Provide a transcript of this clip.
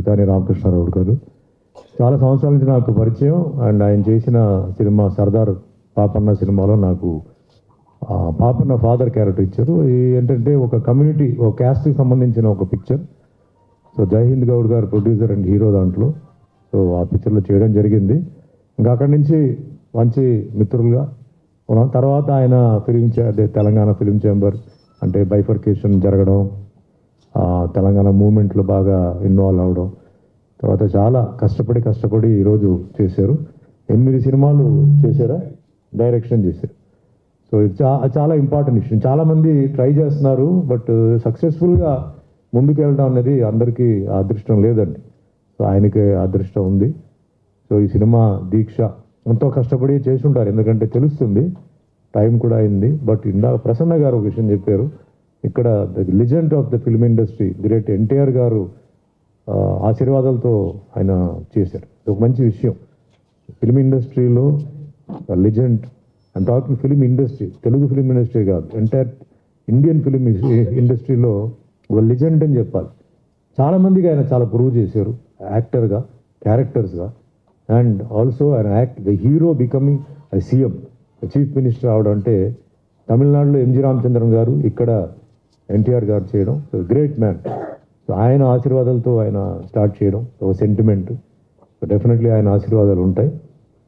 పితాని రామకృష్ణారావు గారు. చాలా సంవత్సరాల నుంచి నాకు పరిచయం. అండ్ ఆయన చేసిన సినిమా సర్దార్ పాపన్న సినిమాలో నాకు పాపన్న ఫాదర్ క్యారెక్టర్ ఇచ్చారు. ఏంటంటే ఒక కమ్యూనిటీ, ఒక క్యాస్ట్కి సంబంధించిన ఒక పిక్చర్. సో జైహింద్ గౌడ్ గారు ప్రొడ్యూసర్ అండ్ హీరో దాంట్లో. సో ఆ పిక్చర్లో చేయడం జరిగింది. ఇంకా అక్కడి నుంచి మంచి మిత్రులుగా ఉన్నాం. తర్వాత ఆయన అదే తెలంగాణ ఫిలిం ఛాంబర్ అంటే బైఫర్కేషన్ జరగడం, తెలంగాణ మూమెంట్లో బాగా ఇన్వాల్వ్ అవ్వడం, తర్వాత చాలా కష్టపడి ఈరోజు చేశారు. 8 సినిమాలు చేశారా, డైరెక్షన్ చేశారు. సో ఇది చాలా ఇంపార్టెంట్ విషయం. చాలామంది ట్రై చేస్తున్నారు, బట్ సక్సెస్ఫుల్గా ముందుకు వెళ్ళడం అనేది అందరికీ అదృష్టం లేదండి. సో ఆయనకి అదృష్టం ఉంది. సో ఈ సినిమా దీక్ష ఎంతో కష్టపడి చేసి ఉంటారు, ఎందుకంటే తెలుస్తుంది, టైం కూడా అయింది. బట్ ఇందాక ప్రసన్న గారు ఒక విషయం చెప్పారు, ఇక్కడ the legend of the film industry great NTR గారు ఆశీర్వాదాలతో ఆయన చేశారు. ఒక మంచి విషయం. ఫిల్మ్ ఇండస్ట్రీలో legend, and talking film industry, Telugu film industry కాదు, ఎంటైర్ ఇండియన్ ఫిల్మ్ ఇండస్ట్రీలో ఒక లెజెండ్ అని చెప్పాలి. చాలామందికి ఆయన చాలా ప్రూవ్ చేశారు, యాక్టర్గా, క్యారెక్టర్స్గా. అండ్ ఆల్సో ఆయన the hero becoming CM, chief minister అవడం అంటే తమిళనాడులో ఎంజి రామచంద్రన్ గారు, ఇక్కడ ఎన్టీఆర్ గారు చేయడం. So great man. సో ఆయన ఆశీర్వాదాలతో ఆయన స్టార్ట్ చేయడం ఒక సెంటిమెంట్. సో డెఫినెట్లీ ఆయన ఆశీర్వాదాలు ఉంటాయి.